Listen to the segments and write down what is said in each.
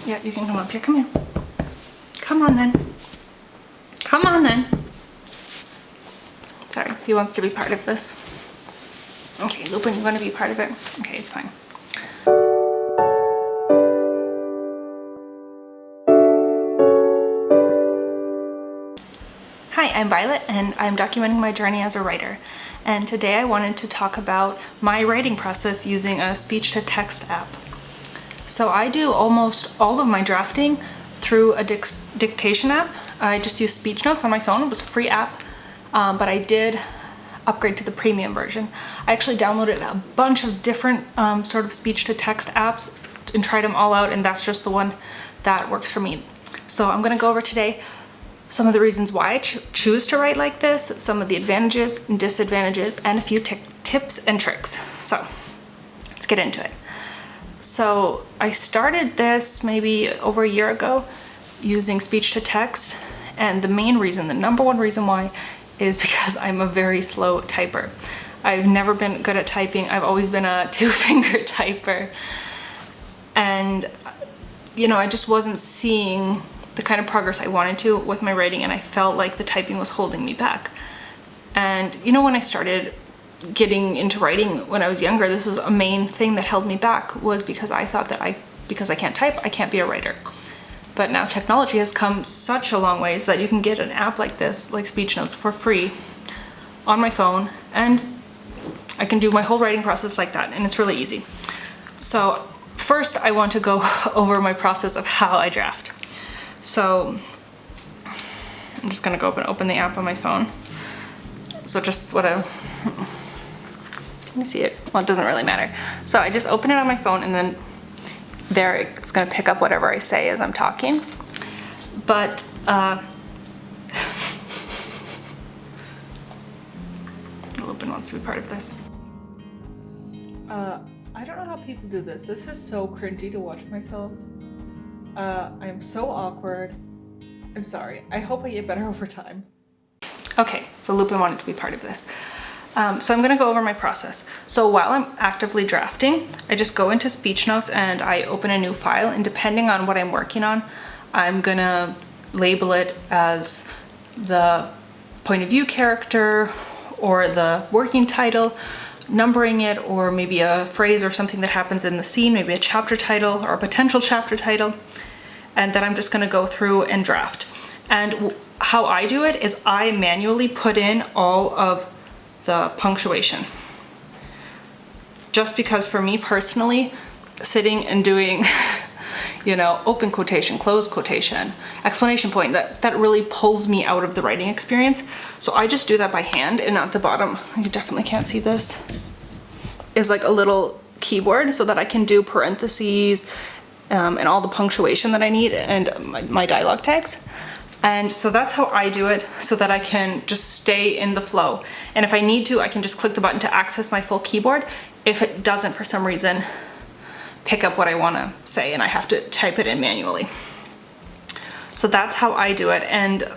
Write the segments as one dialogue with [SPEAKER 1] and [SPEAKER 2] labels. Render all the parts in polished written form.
[SPEAKER 1] Yeah, you can come up here. Come here. Come on then. Come on then. Sorry, he wants to be part of this. Okay, Lupin, you want to be part of it? Okay, it's fine. Hi, I'm Violet and I'm documenting my journey as a writer. And today I wanted to talk about my writing process using a speech-to-text app. So I do almost all of my drafting through a dictation app. I just use speech notes on my phone. It was a free app, but I did upgrade to the premium version. I actually downloaded a bunch of different sort of speech-to-text apps and tried them all out, and that's just the one that works for me. So I'm gonna go over today some of the reasons why I choose to write like this, some of the advantages and disadvantages, and a few tips and tricks. So let's get into it. So I started this maybe over a year ago using speech to text, and the main reason, the number one reason why, is because I'm a very slow typer. I've never been good at typing. I've always been a two-finger typer, and you know, I just wasn't seeing the kind of progress I wanted to with my writing, and I felt like the typing was holding me back. And you know, when I started getting into writing when I was younger, this was a main thing that held me back, was because I thought that because I can't type, I can't be a writer. But now technology has come such a long ways that you can get an app like this, like Speech Notes, for free on my phone, and I can do my whole writing process like that, and it's really easy. So first I want to go over my process of how I draft. So I'm just gonna go up and open the app on my phone. So just let me see it. Well, it doesn't really matter. So I just open it on my phone, and then there it's gonna pick up whatever I say as I'm talking. But Lupin wants to be part of this. I don't know how people do this. This is so cringy to watch myself. I'm so awkward. I'm sorry. I hope I get better over time. Okay, so Lupin wanted to be part of this. So I'm gonna go over my process. So while I'm actively drafting, I just go into Speech Notes and I open a new file, and depending on what I'm working on, I'm gonna label it as the point of view character or the working title, numbering it, or maybe a phrase or something that happens in the scene, maybe a chapter title or a potential chapter title. And then I'm just gonna go through and draft. And how I do it is I manually put in all of the punctuation. Just because for me personally, sitting and doing, you know, open quotation, close quotation, explanation point, that really pulls me out of the writing experience. So I just do that by hand, and at the bottom, you definitely can't see this, is like a little keyboard so that I can do parentheses, and all the punctuation that I need, and my dialogue tags. And so that's how I do it, so that I can just stay in the flow. And if I need to, I can just click the button to access my full keyboard if it doesn't, for some reason, pick up what I want to say and I have to type it in manually. So that's how I do it. And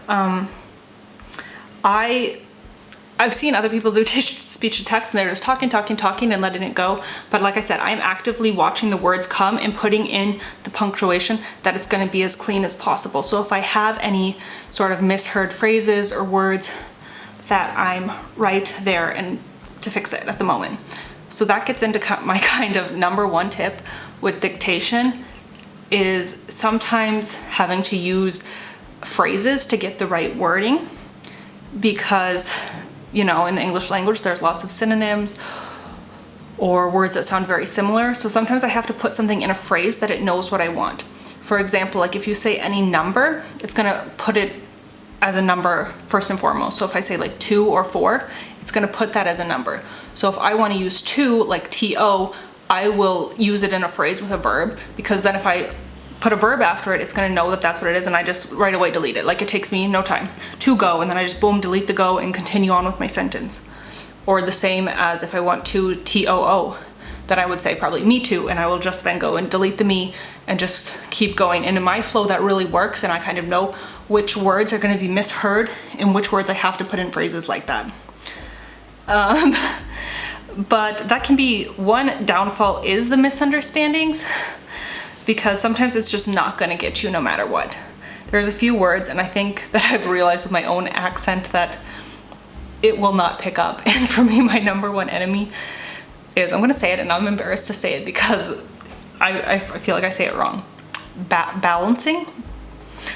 [SPEAKER 1] I've seen other people do speech to text, and they're just talking and letting it go. But like I said, I'm actively watching the words come and putting in the punctuation that it's going to be as clean as possible. So if I have any sort of misheard phrases or words, that I'm right there and to fix it at the moment. So that gets into my kind of number one tip with dictation, is sometimes having to use phrases to get the right wording, because you know, in the English language, there's lots of synonyms or words that sound very similar. So sometimes I have to put something in a phrase that it knows what I want. For example, like if you say any number, it's gonna put it as a number first and foremost. So if I say like 2 or 4, it's gonna put that as a number. So if I wanna use 2, like T-O, I will use it in a phrase with a verb, because then if I put a verb after it, it's gonna know that that's what it is, and I just right away delete it. Like it takes me no time to go, and then I just boom, delete the go and continue on with my sentence. Or the same as if I want to T-O-O, then I would say probably me too, and I will just then go and delete the me and just keep going. And in my flow, that really works, and I kind of know which words are gonna be misheard and which words I have to put in phrases like that. But that can be one downfall, is the misunderstandings. because sometimes it's just not going to get you no matter what. There's a few words, and I think that I've realized with my own accent that it will not pick up. And for me, my number one enemy is, I'm going to say it and I'm embarrassed to say it because I feel like I say it wrong. Balancing.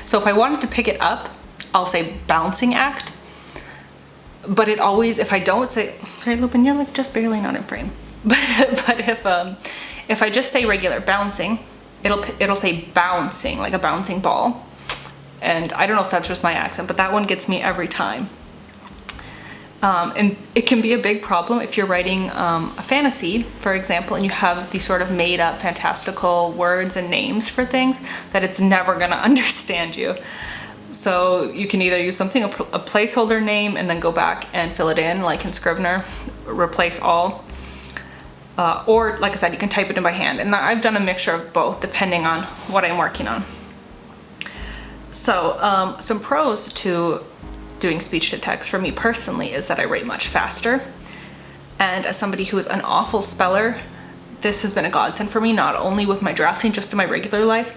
[SPEAKER 1] So if I wanted to pick it up, I'll say balancing act. But it always, if I don't say, sorry Lupin, you're like just barely not in frame. But if I just say regular balancing, it'll say bouncing, like a bouncing ball. And I don't know if that's just my accent, but that one gets me every time. And it can be a big problem if you're writing a fantasy, for example, and you have these sort of made up fantastical words and names for things that it's never gonna understand you. So you can either use something, a placeholder name, and then go back and fill it in, like in Scrivener, replace all. Or, like I said, you can type it in by hand. And I've done a mixture of both, depending on what I'm working on. So, some pros to doing speech to text for me personally is that I write much faster. And as somebody who is an awful speller, this has been a godsend for me, not only with my drafting, just in my regular life,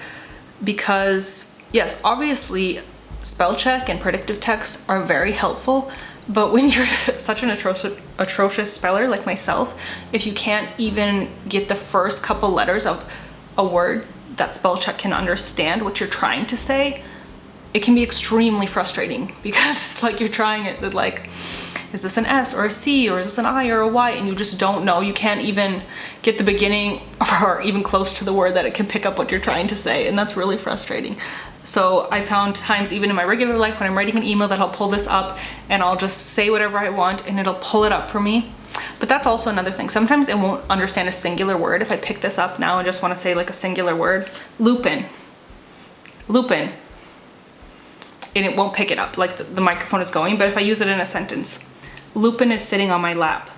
[SPEAKER 1] because yes, obviously spell check and predictive text are very helpful, but when you're such an atrocious speller like myself, if you can't even get the first couple letters of a word that spell check can understand what you're trying to say, it can be extremely frustrating because it's like you're trying, is this an S or a C or is this an I or a Y, and you just don't know. You can't even get the beginning or even close to the word that it can pick up what you're trying to say, and that's really frustrating. So I found times even in my regular life when I'm writing an email that I'll pull this up and I'll just say whatever I want and it'll pull it up for me. But that's also another thing. Sometimes it won't understand a singular word. If I pick this up now and just want to say like a singular word, Lupin, Lupin, and it won't pick it up, like the microphone is going. But if I use it in a sentence, Lupin is sitting on my lap.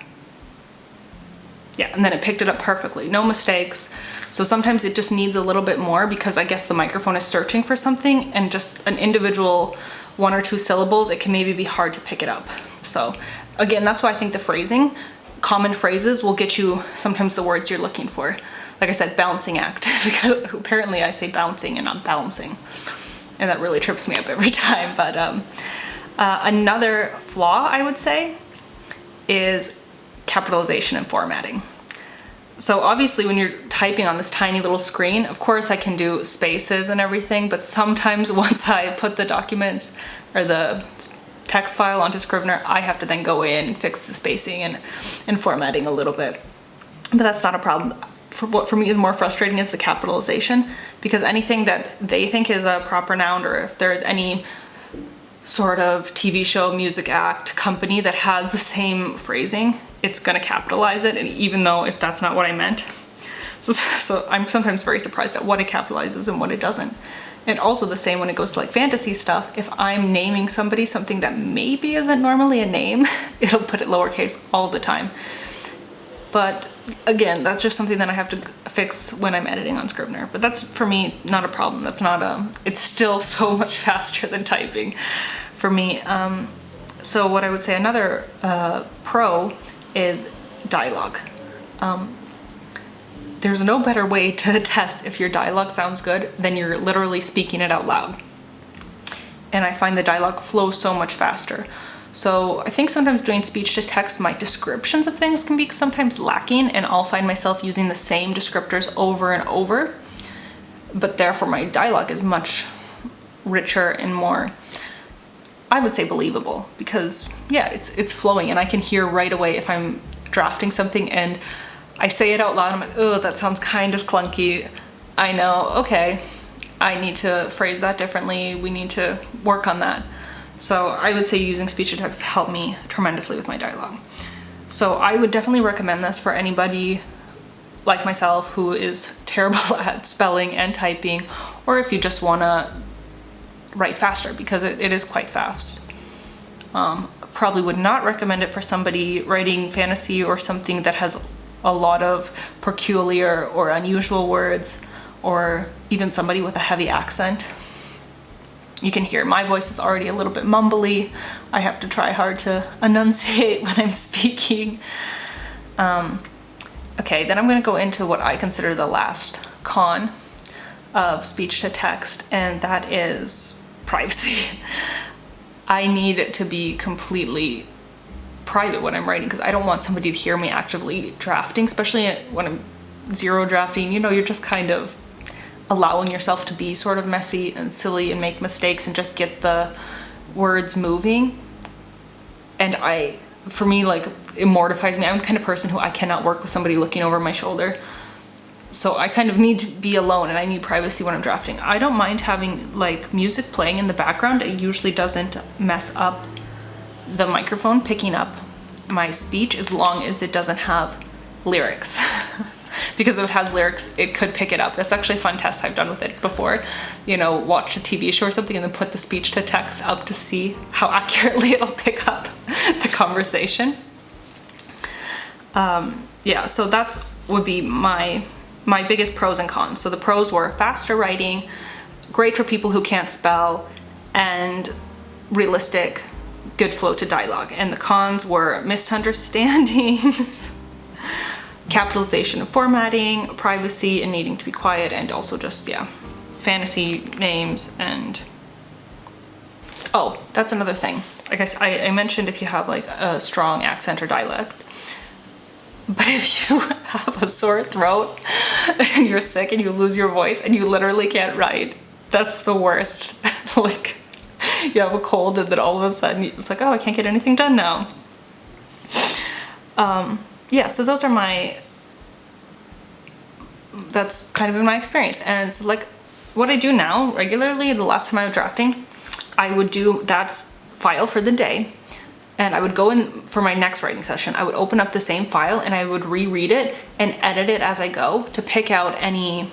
[SPEAKER 1] Yeah, and then it picked it up perfectly, no mistakes. So sometimes it just needs a little bit more because I guess the microphone is searching for something, and just an individual 1 or 2 syllables, it can maybe be hard to pick it up. So again, that's why I think the phrasing, common phrases will get you sometimes the words you're looking for. Like I said, balancing act, because apparently I say bouncing and not balancing. And that really trips me up every time. But another flaw, I would say, is capitalization and formatting. So obviously when you're typing on this tiny little screen, of course I can do spaces and everything, but sometimes once I put the documents or the text file onto Scrivener, I have to then go in and fix the spacing and formatting a little bit. But that's not a problem. What for me is more frustrating is the capitalization, because anything that they think is a proper noun, or if there's any sort of TV show, music act, company that has the same phrasing, it's gonna capitalize it, and even though if that's not what I meant. So I'm sometimes very surprised at what it capitalizes and what it doesn't. And also the same when it goes to like fantasy stuff. If I'm naming somebody something that maybe isn't normally a name, it'll put it lowercase all the time. But again, that's just something that I have to fix when I'm editing on Scrivener. But that's, for me, not a problem. That's not it's still so much faster than typing for me. So what I would say another pro is dialogue. There's no better way to test if your dialogue sounds good than you're literally speaking it out loud. And I find the dialogue flows so much faster. So I think sometimes doing speech to text, my descriptions of things can be sometimes lacking, and I'll find myself using the same descriptors over and over. But therefore my dialogue is much richer and more, I would say, believable, because yeah, it's flowing and I can hear right away if I'm drafting something and I say it out loud, I'm like, oh, that sounds kind of clunky. I know, okay, I need to phrase that differently. We need to work on that. So I would say using speech to text helped me tremendously with my dialogue. So I would definitely recommend this for anybody like myself who is terrible at spelling and typing, or if you just want to write faster, because it is quite fast. Probably would not recommend it for somebody writing fantasy or something that has a lot of peculiar or unusual words, or even somebody with a heavy accent. You can hear my voice is already a little bit mumbly. I have to try hard to enunciate when I'm speaking. Okay, then I'm going to go into what I consider the last con. of speech to text, and that is privacy. I need it to be completely private when I'm writing because I don't want somebody to hear me actively drafting, especially when I'm zero drafting. You know, you're just kind of allowing yourself to be sort of messy and silly and make mistakes and just get the words moving. And for me, like, it mortifies me. I'm the kind of person who I cannot work with somebody looking over my shoulder. So I kind of need to be alone and I need privacy when I'm drafting. I don't mind having like music playing in the background. It usually doesn't mess up the microphone picking up my speech as long as it doesn't have lyrics. Because if it has lyrics, it could pick it up. That's actually a fun test I've done with it before. You know, watch a TV show or something and then put the speech to text up to see how accurately it'll pick up the conversation. Yeah, so that would be my biggest pros and cons. So the pros were faster writing, great for people who can't spell, and realistic, good flow to dialogue. And the cons were misunderstandings, capitalization and formatting, privacy and needing to be quiet, and also just, yeah, fantasy names. And oh, that's another thing. I guess I mentioned if you have like a strong accent or dialect. But if you have a sore throat and you're sick and you lose your voice and you literally can't write, that's the worst. Like, you have a cold and then all of a sudden it's like, oh, I can't get anything done now. Yeah, so those are that's kind of been my experience. And so like what I do now regularly, the last time I was drafting, I would do that file for the day. And I would go in for my next writing session. I would open up the same file and I would reread it and edit it as I go to pick out any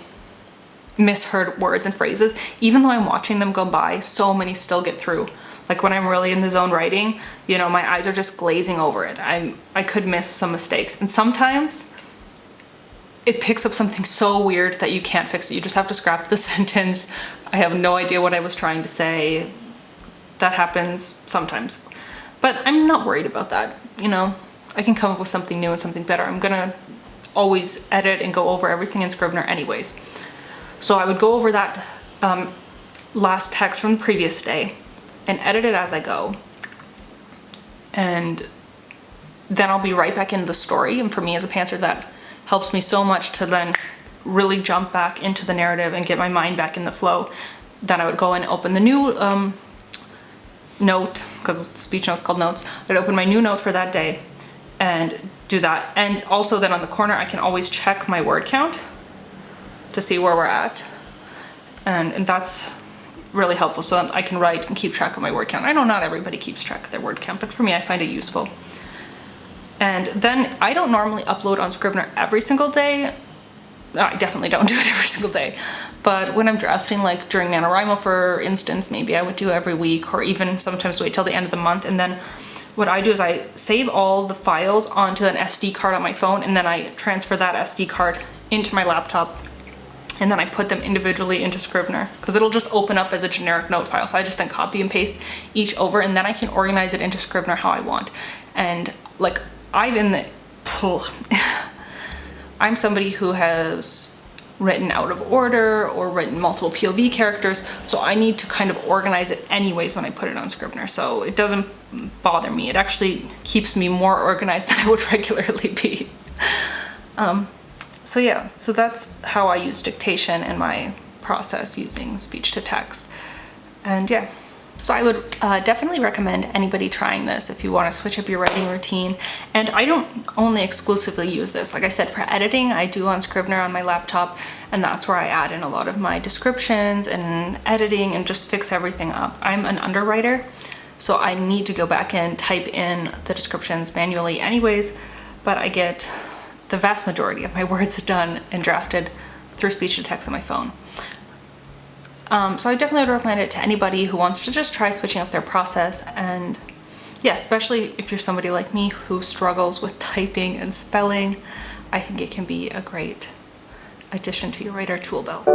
[SPEAKER 1] misheard words and phrases. Even though I'm watching them go by, so many still get through. Like when I'm really in the zone writing, you know, my eyes are just glazing over it. I could miss some mistakes. And sometimes it picks up something so weird that you can't fix it. You just have to scrap the sentence. I have no idea what I was trying to say. That happens sometimes. But I'm not worried about that, you know. I can come up with something new and something better. I'm gonna always edit and go over everything in Scrivener anyways. So I would go over that last text from the previous day and edit it as I go. And then I'll be right back into the story. And for me as a pantser, that helps me so much to then really jump back into the narrative and get my mind back in the flow. Then I would go and open the new note, because speech note's called notes. I'd open my new note for that day and do that. And also then on the corner I can always check my word count to see where we're at, and that's really helpful, so I can write and keep track of my word count. I know not everybody keeps track of their word count, but for me I find it useful. And then I don't normally upload on Scrivener every single day. I definitely don't do it every single day, but when I'm drafting, like during NaNoWriMo for instance, maybe I would do every week, or even sometimes wait till the end of the month. And then what I do is I save all the files onto an SD card on my phone, and then I transfer that SD card into my laptop, and then I put them individually into Scrivener, because it'll just open up as a generic note file. So I just then copy and paste each over, and then I can organize it into Scrivener how I want. And like I'm somebody who has written out of order or written multiple POV characters, so I need to kind of organize it anyways when I put it on Scrivener, so it doesn't bother me. It actually keeps me more organized than I would regularly be. So yeah, so that's how I use dictation in my process using speech to text. And yeah, so I would definitely recommend anybody trying this if you want to switch up your writing routine. And I don't only exclusively use this. Like I said, for editing, I do on Scrivener on my laptop, and that's where I add in a lot of my descriptions and editing and just fix everything up. I'm an underwriter, so I need to go back and type in the descriptions manually anyways, but I get the vast majority of my words done and drafted through speech to text on my phone. So I definitely would recommend it to anybody who wants to just try switching up their process. And yeah, especially if you're somebody like me who struggles with typing and spelling, I think it can be a great addition to your writer tool belt.